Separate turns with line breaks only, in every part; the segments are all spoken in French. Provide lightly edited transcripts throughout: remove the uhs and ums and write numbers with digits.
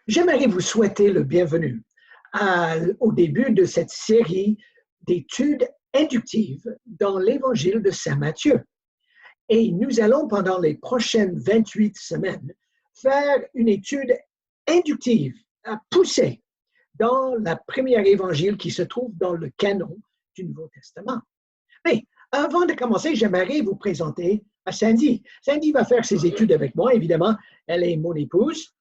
J'aimerais vous souhaiter le bienvenu au début de cette série d'études inductives dans l'Évangile de Saint Matthieu. Et nous allons, pendant les prochaines 28 semaines, faire une étude inductive, poussée, dans la première évangile qui se trouve dans le canon du Nouveau Testament. Mais avant de commencer, j'aimerais vous présenter à Sandy. Sandy va faire ses études avec moi, évidemment. Elle est mon épouse.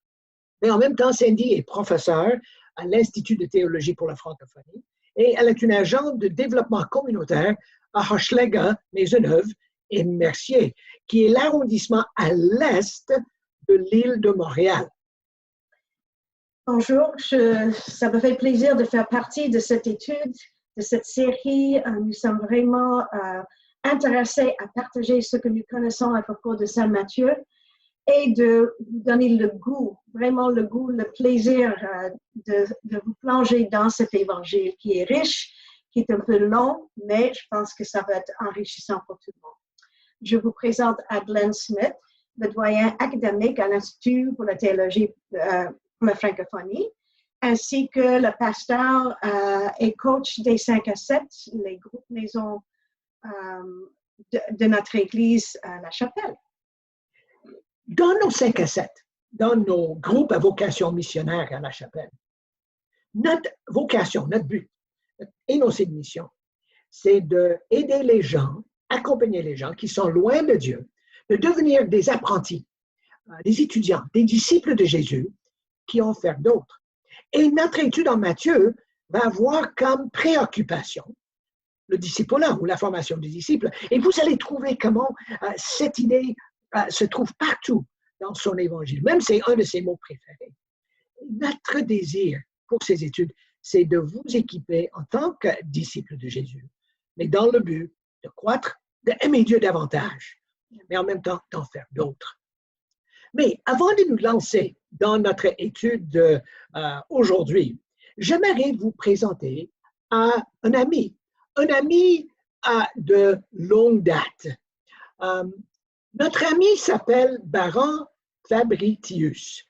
Mais en même temps, Sandy est professeure à l'Institut de théologie pour la francophonie et elle est une agente de développement communautaire à Hochelaga, Maisonneuve et Mercier, qui est l'arrondissement à l'est de l'île de Montréal.
Bonjour, ça me fait plaisir de faire partie de cette étude, de cette série. Nous sommes vraiment intéressés à partager ce que nous connaissons à propos de Saint Matthieu et de vous donner le goût, vraiment le goût, le plaisir de vous plonger dans cet évangile qui est riche, qui est un peu long, mais je pense que ça va être enrichissant pour tout le monde. Je vous présente Glenn Smith, le doyen académique à l'Institut pour la théologie pour la francophonie, ainsi que le pasteur et coach des 5 à 7, les groupes maisons de notre Église, La Chapelle.
Dans nos 5 à 7, dans nos groupes à vocation missionnaire à La Chapelle, notre vocation, notre but, notre énoncé de mission, c'est d'aider les gens, accompagner les gens qui sont loin de Dieu, de devenir des apprentis, des étudiants, des disciples de Jésus qui ont fait d'autres. Et notre étude en Matthieu va avoir comme préoccupation le discipulat ou la formation des disciples. Et vous allez trouver comment cette idée se trouve partout dans son évangile. Même c'est un de ses mots préférés. Notre désir pour ces études, c'est de vous équiper en tant que disciples de Jésus, mais dans le but de croître, d'aimer Dieu davantage, mais en même temps d'en faire d'autres. Mais avant de nous lancer dans notre étude aujourd'hui, j'aimerais vous présenter un ami de longue date. Notre ami s'appelle Baron Fabritius.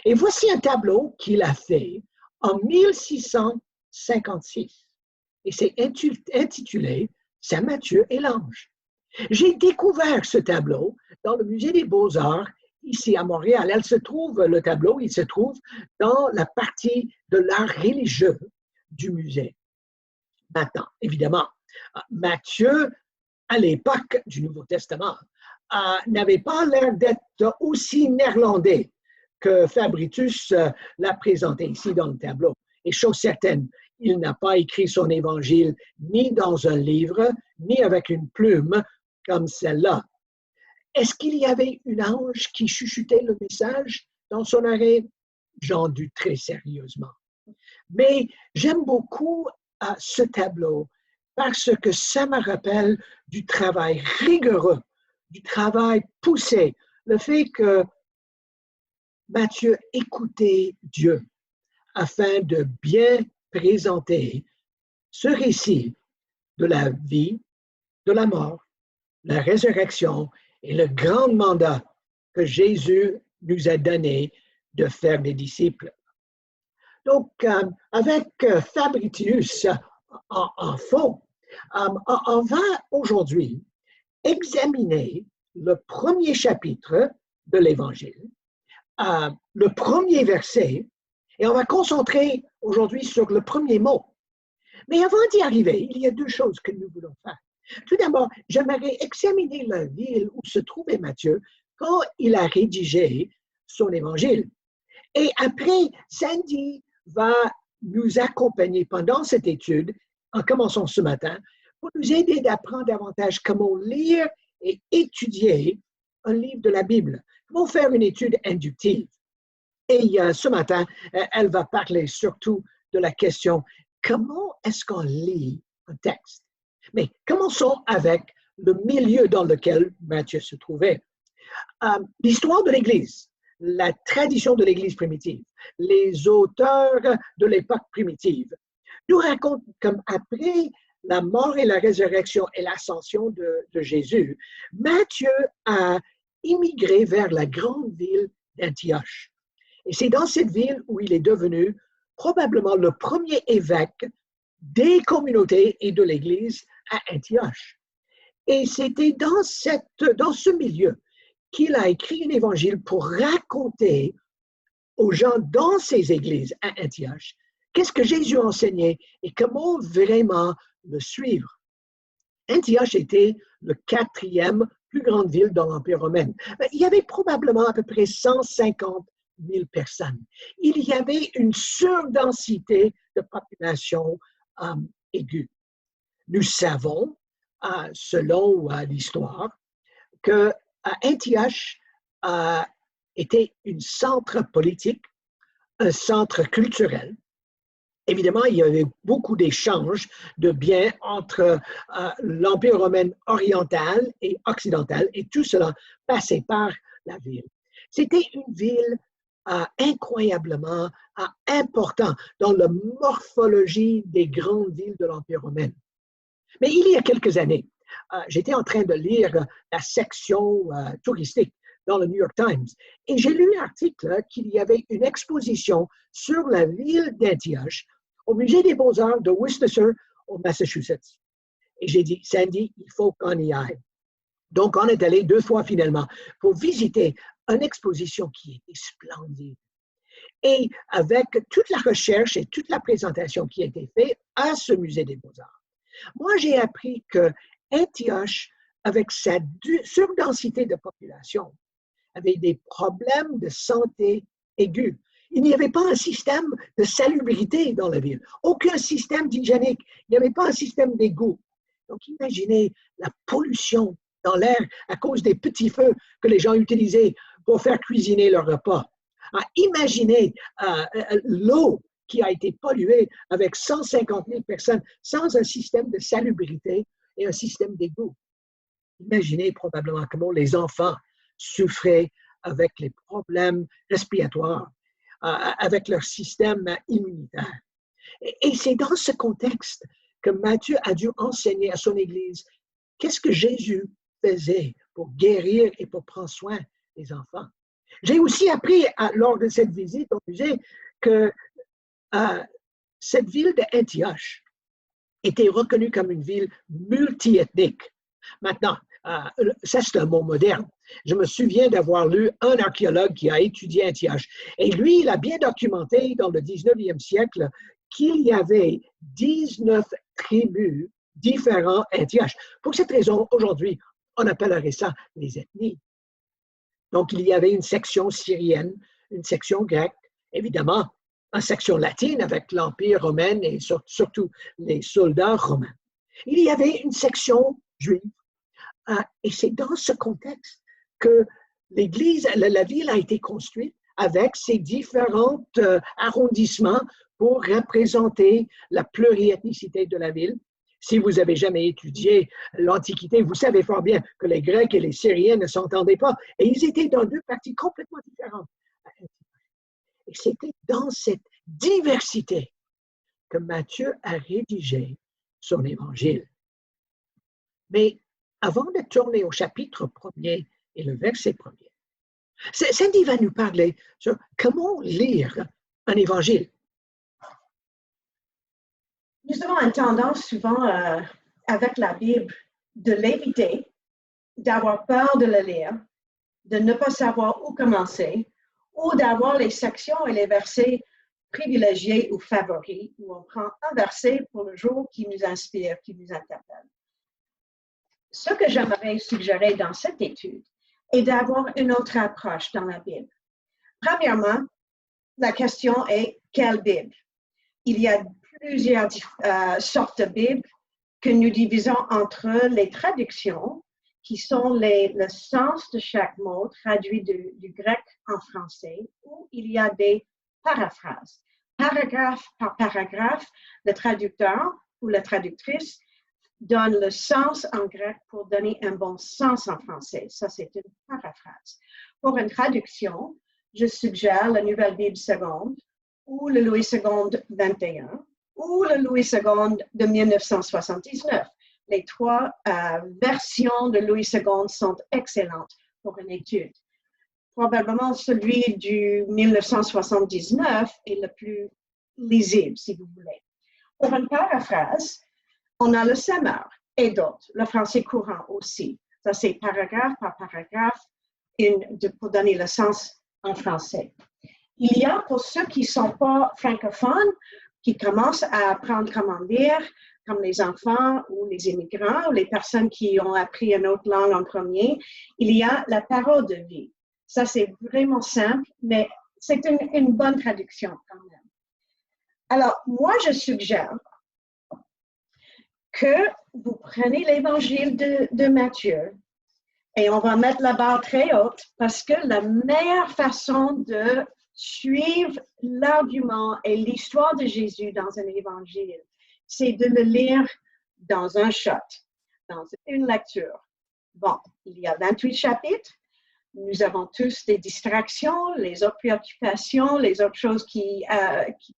Et voici un tableau qu'il a fait en 1656. Et c'est intitulé Saint Matthieu et l'ange. J'ai découvert ce tableau dans le musée des Beaux-Arts ici à Montréal. Le tableau, il se trouve dans la partie de l'art religieux du musée. Maintenant, évidemment, Matthieu, à l'époque du Nouveau Testament, n'avait pas l'air d'être aussi néerlandais que Fabritius l'a présenté ici dans le tableau. Et chose certaine, il n'a pas écrit son évangile ni dans un livre, ni avec une plume comme celle-là. Est-ce qu'il y avait une ange qui chuchotait le message dans son oreille? J'en doute très sérieusement. Mais j'aime beaucoup ce tableau parce que ça me rappelle du travail rigoureux, du travail poussé, le fait que Matthieu écoutait Dieu afin de bien présenter ce récit de la vie, de la mort, la résurrection et le grand mandat que Jésus nous a donné de faire des disciples. Donc, avec Fabritius en fond, on va aujourd'hui examiner le premier chapitre de l'Évangile, le premier verset, et on va concentrer aujourd'hui sur le premier mot. Mais avant d'y arriver, il y a 2 choses que nous voulons faire. Tout d'abord, j'aimerais examiner la ville où se trouvait Matthieu quand il a rédigé son évangile. Et après, Sandy va nous accompagner pendant cette étude, en commençant ce matin, pour nous aider d'apprendre davantage comment lire et étudier un livre de la Bible, comment faire une étude inductive. Et ce matin, elle va parler surtout de la question comment est-ce qu'on lit un texte? Mais commençons avec le milieu dans lequel Matthieu se trouvait. L'histoire de l'Église, la tradition de l'Église primitive, les auteurs de l'époque primitive nous racontent comme après la mort et la résurrection et l'ascension de Jésus, Matthieu a immigré vers la grande ville d'Antioche. Et c'est dans cette ville où il est devenu probablement le premier évêque des communautés et de l'Église à Antioche. Et c'était dans ce milieu qu'il a écrit un évangile pour raconter aux gens dans ces églises à Antioche qu'est-ce que Jésus enseignait et comment vraiment le suivre. Antioche était le 4e plus grande ville dans l'Empire romain. Il y avait probablement à peu près 150 000 personnes. Il y avait une surdensité de population aiguë. Nous savons, selon l'histoire, que Antioche était un centre politique, un centre culturel. Évidemment, il y avait beaucoup d'échanges de biens entre l'Empire romain oriental et occidental, et tout cela passait par la ville. C'était une ville incroyablement importante dans la morphologie des grandes villes de l'Empire romain. Mais il y a quelques années, j'étais en train de lire la section touristique dans le New York Times, et j'ai lu un article qu'il y avait une exposition sur la ville d'Antioche au Musée des Beaux-Arts de Worcester, au Massachusetts. Et j'ai dit, Sandy, il faut qu'on y aille. Donc, on est allé 2 fois finalement pour visiter une exposition qui était splendide. Et avec toute la recherche et toute la présentation qui a été faite à ce Musée des Beaux-Arts, moi, j'ai appris que Antioche, avec sa surdensité de population, avait des problèmes de santé aigus. Il n'y avait pas un système de salubrité dans la ville, aucun système hygiénique, il n'y avait pas un système d'égout. Donc, imaginez la pollution dans l'air à cause des petits feux que les gens utilisaient pour faire cuisiner leur repas. Imaginez l'eau qui a été polluée avec 150 000 personnes sans un système de salubrité et un système d'égout. Imaginez probablement comment les enfants souffraient avec les problèmes respiratoires, avec leur système immunitaire. Et c'est dans ce contexte que Matthieu a dû enseigner à son Église qu'est-ce que Jésus faisait pour guérir et pour prendre soin des enfants. J'ai aussi appris lors de cette visite au musée que cette ville d'Antioche était reconnue comme une ville multiethnique. Maintenant, ça c'est un mot moderne. Je me souviens d'avoir lu un archéologue qui a étudié Antioche. Et lui, il a bien documenté dans le 19e siècle qu'il y avait 19 tribus différentes à Antioche. Pour cette raison, aujourd'hui, on appellerait ça les ethnies. Donc, il y avait une section syrienne, une section grecque, évidemment, une section latine avec l'Empire romain et surtout les soldats romains. Il y avait une section juive. Et c'est dans ce contexte que l'Église, la ville a été construite avec ces différents arrondissements pour représenter la pluriethnicité de la ville. Si vous avez jamais étudié l'Antiquité, vous savez fort bien que les Grecs et les Syriens ne s'entendaient pas. Et ils étaient dans 2 parties complètement différentes. Et c'était dans cette diversité que Matthieu a rédigé son évangile. Mais avant de tourner au chapitre 1er et le verset 1er, Sandy va nous parler sur comment lire un évangile.
Nous avons une tendance souvent avec la Bible de l'éviter, d'avoir peur de la lire, de ne pas savoir où commencer, ou d'avoir les sections et les versets privilégiés ou favoris, où on prend un verset pour le jour qui nous inspire, qui nous interpelle. Ce que j'aimerais suggérer dans cette étude est d'avoir une autre approche dans la Bible. Premièrement, la question est quelle Bible? Il y a plusieurs sortes de Bibles que nous divisons entre les traductions, qui sont le sens de chaque mot traduit du grec en français, ou il y a des paraphrases. Paragraphe par paragraphe, le traducteur ou la traductrice donne le sens en grec pour donner un bon sens en français. Ça, c'est une paraphrase. Pour une traduction, je suggère la Nouvelle Bible seconde ou le Louis II 21 ou le Louis II de 1979. Les 3 versions de Louis II sont excellentes pour une étude. probablement celui du 1979 est le plus lisible, si vous voulez. Pour une paraphrase, on a le semeur et d'autres, le français courant aussi. Ça, c'est paragraphe par paragraphe pour donner le sens en français. Il y a, pour ceux qui ne sont pas francophones, qui commencent à apprendre comment lire, comme les enfants ou les immigrants ou les personnes qui ont appris une autre langue en premier, il y a la parole de vie. Ça, c'est vraiment simple, mais c'est une bonne traduction quand même. Alors, moi, je suggère que vous prenez l'évangile de Matthieu et on va mettre la barre très haute parce que la meilleure façon de suivre l'argument et l'histoire de Jésus dans un évangile, c'est de le lire dans un shot, dans une lecture. Bon, il y a 28 chapitres. Nous avons tous des distractions, les autres préoccupations, les autres choses qui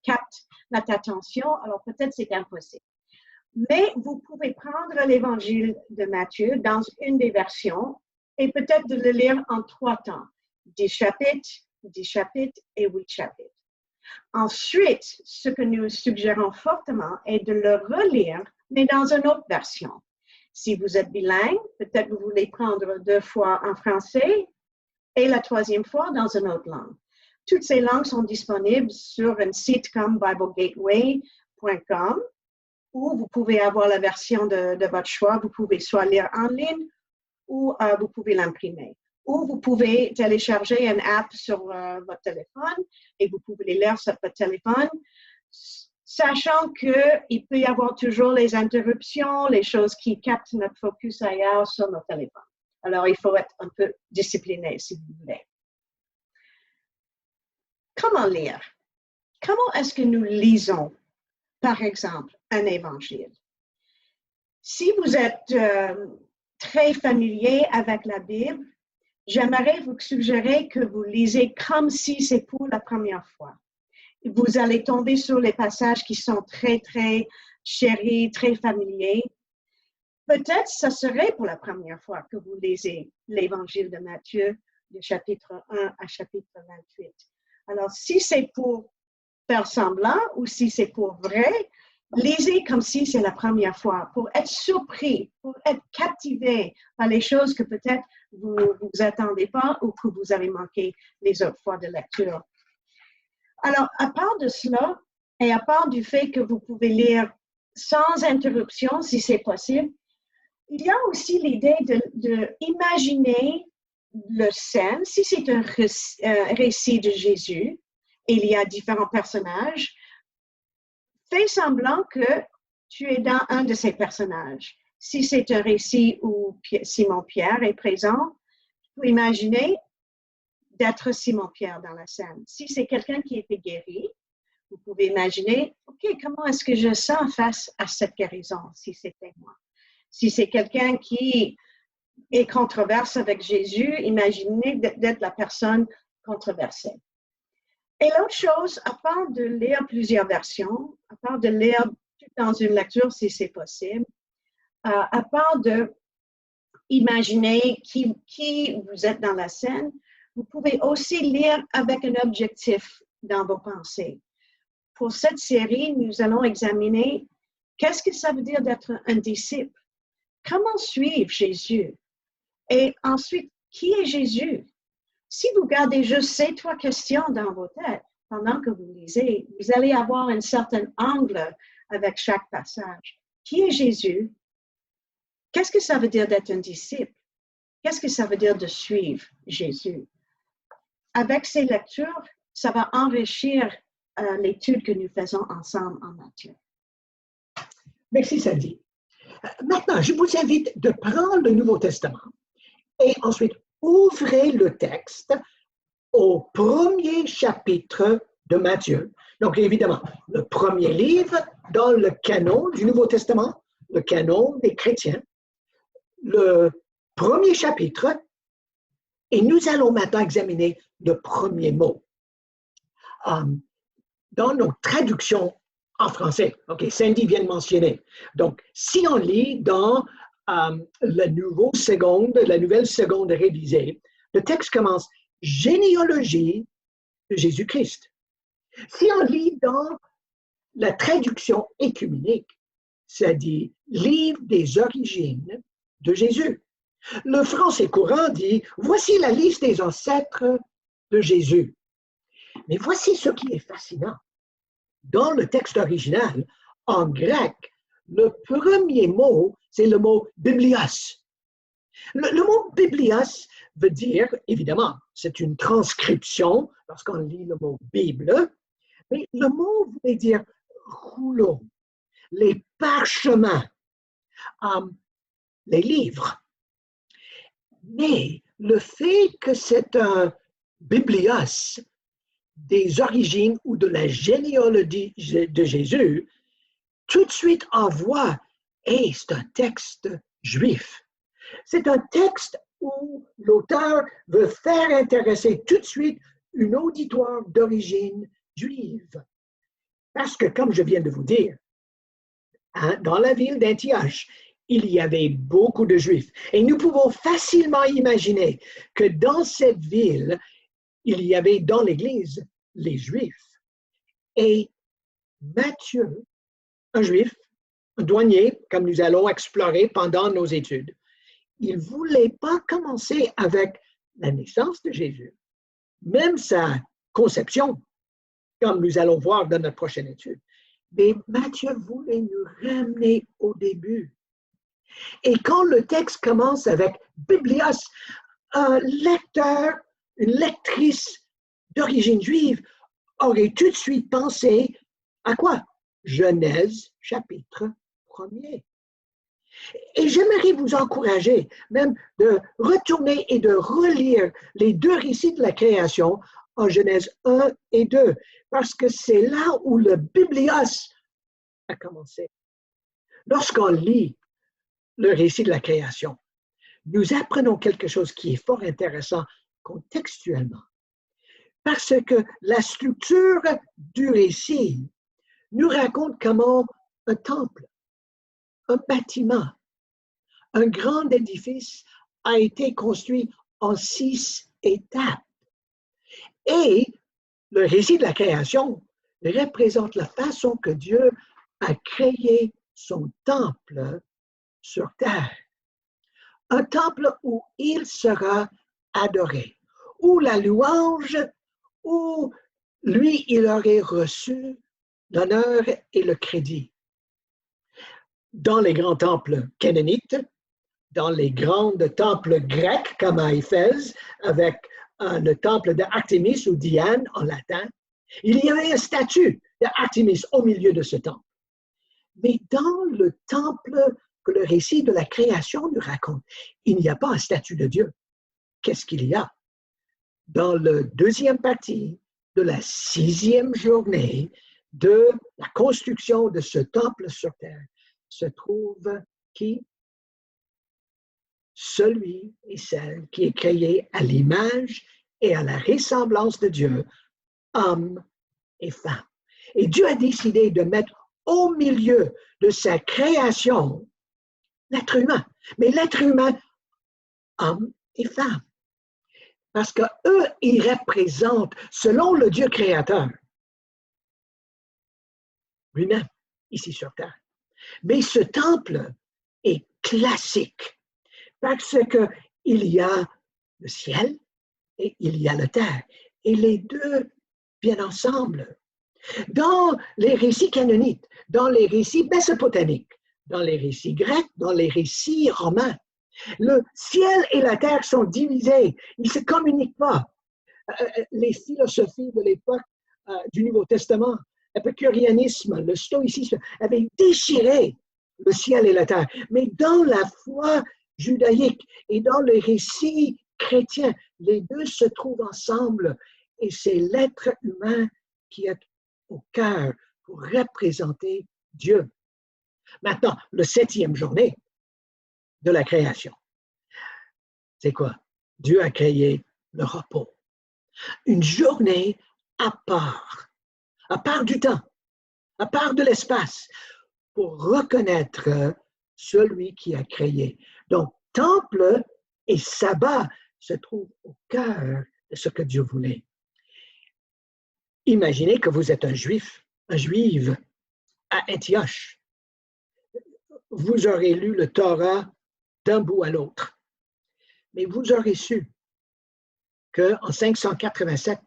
captent notre attention. Alors, peut-être c'est impossible. Mais vous pouvez prendre l'évangile de Matthieu dans une des versions et peut-être de le lire en 3 temps. 10 chapitres et 8 chapitres. Ensuite, ce que nous suggérons fortement est de le relire, mais dans une autre version. Si vous êtes bilingue, peut-être vous voulez prendre 2 fois en français et la 3e fois dans une autre langue. Toutes ces langues sont disponibles sur un site comme BibleGateway.com où vous pouvez avoir la version de votre choix. Vous pouvez soit lire en ligne ou vous pouvez l'imprimer. Ou vous pouvez télécharger une app sur votre téléphone et vous pouvez les lire sur votre téléphone, sachant qu'il peut y avoir toujours les interruptions, les choses qui captent notre focus ailleurs sur notre téléphone. Alors, il faut être un peu discipliné, si vous voulez. Comment lire? Comment est-ce que nous lisons, par exemple, un évangile? Si vous êtes très familier avec la Bible, j'aimerais vous suggérer que vous lisez comme si c'est pour la première fois. Vous allez tomber sur les passages qui sont très, très chéris, très familiers. Peut-être ce serait pour la première fois que vous lisez l'Évangile de Matthieu, du chapitre 1 à chapitre 28. Alors, si c'est pour faire semblant ou si c'est pour vrai, lisez comme si c'est la première fois, pour être surpris, pour être captivé par les choses que peut-être vous ne vous attendez pas ou que vous avez manqué les autres fois de lecture. Alors, à part de cela, et à part du fait que vous pouvez lire sans interruption, si c'est possible, il y a aussi l'idée d'imaginer le scène, si c'est un récit de Jésus, et il y a différents personnages, fais semblant que tu es dans un de ces personnages. Si c'est un récit où Simon-Pierre est présent, tu peux imaginer d'être Simon-Pierre dans la scène. Si c'est quelqu'un qui a été guéri, vous pouvez imaginer, OK, comment est-ce que je sens face à cette guérison, si c'était moi? Si c'est quelqu'un qui est controversé avec Jésus, imaginez d'être la personne controversée. Et l'autre chose, à part de lire plusieurs versions, à part de lire tout dans une lecture si c'est possible, à part de imaginer qui vous êtes dans la scène, vous pouvez aussi lire avec un objectif dans vos pensées. Pour cette série, nous allons examiner qu'est-ce que ça veut dire d'être un disciple. Comment suivre Jésus? Et ensuite, qui est Jésus? Si vous gardez juste ces 3 questions dans vos têtes pendant que vous lisez, vous allez avoir un certain angle avec chaque passage. Qui est Jésus? Qu'est-ce que ça veut dire d'être un disciple? Qu'est-ce que ça veut dire de suivre Jésus? Avec ces lectures, ça va enrichir l'étude que nous faisons ensemble en Matthieu.
Merci, Sandy. Maintenant, je vous invite de prendre le Nouveau Testament et ensuite ouvrez le texte au 1er chapitre de Matthieu. Donc, évidemment, le premier livre dans le canon du Nouveau Testament, le canon des chrétiens, le 1er chapitre, et nous allons maintenant examiner le premier mot. Dans nos traductions en français, OK, Sandy vient de mentionner. Donc, si on lit dans la nouvelle seconde révisée, le texte commence généalogie de Jésus-Christ. Si on lit dans la traduction écuménique, ça dit livre des origines de Jésus. Le français courant dit voici la liste des ancêtres de Jésus. Mais voici ce qui est fascinant. Dans le texte original, en grec, le premier mot, c'est le mot biblios. Le mot biblios veut dire, évidemment, c'est une transcription lorsqu'on lit le mot Bible, mais le mot voulait dire rouleau, les parchemins, les livres. Mais le fait que c'est un biblios des origines ou de la généalogie de Jésus, tout de suite envoie, hey, c'est un texte juif. C'est un texte où l'auteur veut faire intéresser tout de suite une auditoire d'origine juive. Parce que, comme je viens de vous dire, dans la ville d'Antioche, il y avait beaucoup de Juifs. Et nous pouvons facilement imaginer que dans cette ville, il y avait dans l'Église les Juifs. Et Matthieu, un Juif, un douanier, comme nous allons explorer pendant nos études, il ne voulait pas commencer avec la naissance de Jésus, même sa conception, comme nous allons voir dans notre prochaine étude. Mais Matthieu voulait nous ramener au début. Et quand le texte commence avec Biblios, un lecteur, une lectrice d'origine juive aurait tout de suite pensé à quoi? Genèse, chapitre 1er. Et j'aimerais vous encourager même de retourner et de relire les deux récits de la création en Genèse 1 et 2, parce que c'est là où le Biblios a commencé. Lorsqu'on lit le récit de la création, nous apprenons quelque chose qui est fort intéressant contextuellement, parce que la structure du récit nous raconte comment un temple, un bâtiment, un grand édifice a été construit en 6 étapes. Et le récit de la création représente la façon que Dieu a créé son temple sur terre. Un temple où il sera adoré, où la louange, où lui, il aurait reçu l'honneur et le crédit. Dans les grands temples canaanites, dans les grands temples grecs comme à Éphèse, avec le temple d'Artémis ou Diane en latin, il y avait une statue d'Artémis au milieu de ce temple. Mais dans le temple que le récit de la création nous raconte, il n'y a pas une statue de Dieu. Qu'est-ce qu'il y a? Dans la deuxième partie de la 6e journée de la construction de ce temple sur terre, se trouve qui? Celui et celle qui est créé à l'image et à la ressemblance de Dieu, homme et femme. Et Dieu a décidé de mettre au milieu de sa création l'être humain. Mais l'être humain, homme et femme. Parce qu'eux, ils représentent, selon le Dieu créateur, lui-même, ici sur terre. Mais ce temple est classique, parce qu'il y a le ciel et il y a la terre. Et les deux viennent ensemble. Dans les récits canoniques, dans les récits mésopotamiques, dans les récits grecs, dans les récits romains, le ciel et la terre sont divisés. Ils ne se communiquent pas. Les philosophies de l'époque du Nouveau Testament, l'épicurianisme, le stoïcisme, avaient déchiré le ciel et la terre. Mais dans la foi judaïque et dans les récits chrétiens, les deux se trouvent ensemble et c'est l'être humain qui est au cœur pour représenter Dieu. Maintenant, la 7e journée de la création, c'est quoi? Dieu a créé le repos. Une journée à part du temps, à part de l'espace, pour reconnaître celui qui a créé. Donc, temple et sabbat se trouvent au cœur de ce que Dieu voulait. Imaginez que vous êtes un juif, un juive à Antioche. Vous aurez lu le Torah d'un bout à l'autre. Mais vous aurez su qu'en 587,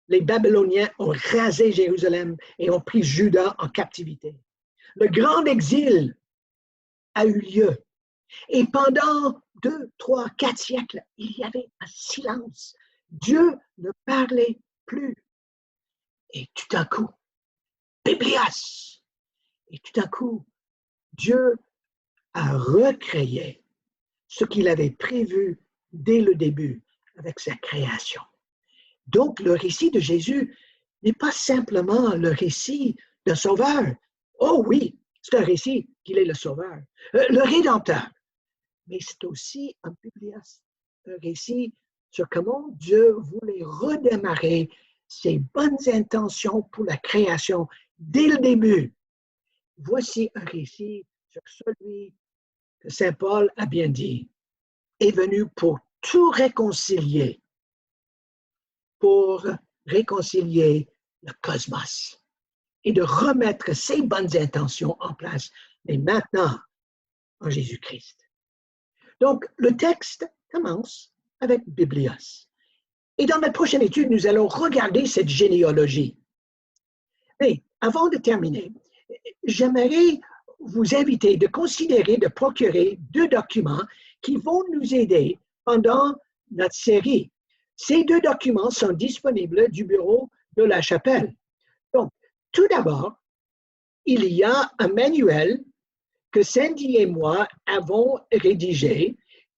les Babyloniens ont rasé Jérusalem et ont pris Juda en captivité. Le grand exil a eu lieu. Et pendant 2, 3, 4 siècles, il y avait un silence. Dieu ne parlait plus. Et tout d'un coup, Biblias. Et tout d'un coup, Dieu a recréé ce qu'il avait prévu dès le début avec sa création. Donc, le récit de Jésus n'est pas simplement le récit d'un sauveur. Oh oui, c'est un récit qu'il est le sauveur, le Rédempteur. Mais c'est aussi un biblias, un récit sur comment Dieu voulait redémarrer ses bonnes intentions pour la création dès le début. Voici un récit sur celui que Saint Paul a bien dit, est venu pour tout réconcilier, pour réconcilier le cosmos et de remettre ses bonnes intentions en place, mais maintenant en Jésus-Christ. Donc, le texte commence avec Biblias. Et dans notre prochaine étude, nous allons regarder cette généalogie. Mais avant de terminer, j'aimerais vous inviter de considérer, de procurer 2 documents qui vont nous aider pendant notre série. Ces 2 documents sont disponibles du bureau de la chapelle. Donc, tout d'abord, il y a un manuel que Cindy et moi avons rédigé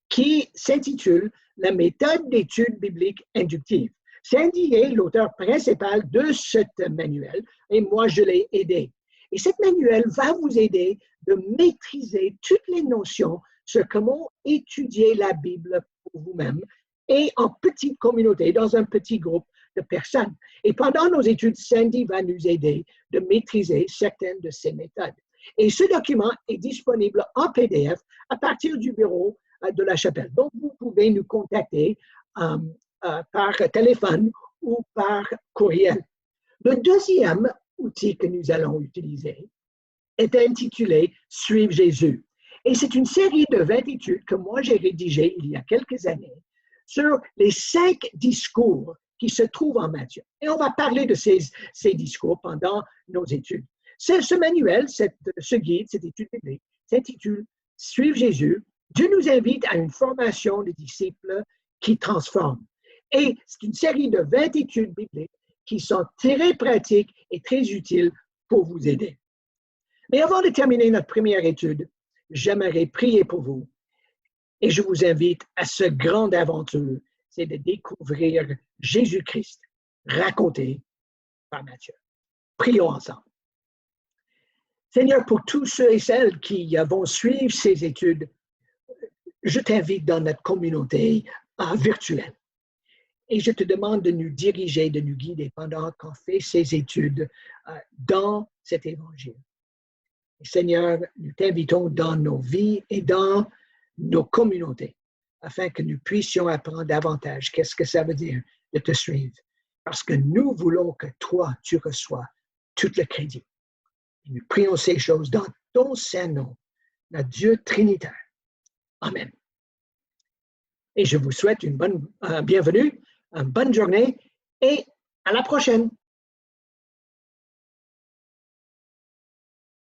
qui s'intitule « La méthode d'étude biblique inductive ». Cindy est l'auteur principal de ce manuel et moi, je l'ai aidé. Et ce manuel va vous aider de maîtriser toutes les notions sur comment étudier la Bible pour vous-même et en petite communauté, dans un petit groupe de personnes. Et pendant nos études, Cindy va nous aider de maîtriser certaines de ces méthodes. Et ce document est disponible en PDF à partir du bureau de la chapelle. Donc, vous pouvez nous contacter par téléphone ou par courriel. Le deuxième outil que nous allons utiliser est intitulé « Suivre Jésus ». Et c'est une série de 20 études que moi j'ai rédigées il y a quelques années sur les 5 discours qui se trouvent en Matthieu. Et on va parler de ces discours pendant nos études. Ce manuel, ce guide, cette étude biblique, s'intitule « Suivre Jésus ». Dieu nous invite à une formation de disciples qui transforme. Et c'est une série de 20 études bibliques qui sont très pratiques et très utiles pour vous aider. Mais avant de terminer notre première étude, j'aimerais prier pour vous. Et je vous invite à ce grande aventure, c'est de découvrir Jésus-Christ raconté par Matthieu. Prions ensemble. Seigneur, pour tous ceux et celles qui vont suivre ces études, je t'invite dans notre communauté virtuelle. Et je te demande de nous diriger, de nous guider pendant qu'on fait ces études dans cet évangile. Et Seigneur, nous t'invitons dans nos vies et dans nos communautés afin que nous puissions apprendre davantage qu'est-ce que ça veut dire de te suivre. Parce que nous voulons que toi, tu reçois tout le crédit. Et nous prions ces choses dans ton saint nom, notre Dieu trinitaire. Amen. Et je vous souhaite une bonne bienvenue, une bonne journée et à la prochaine.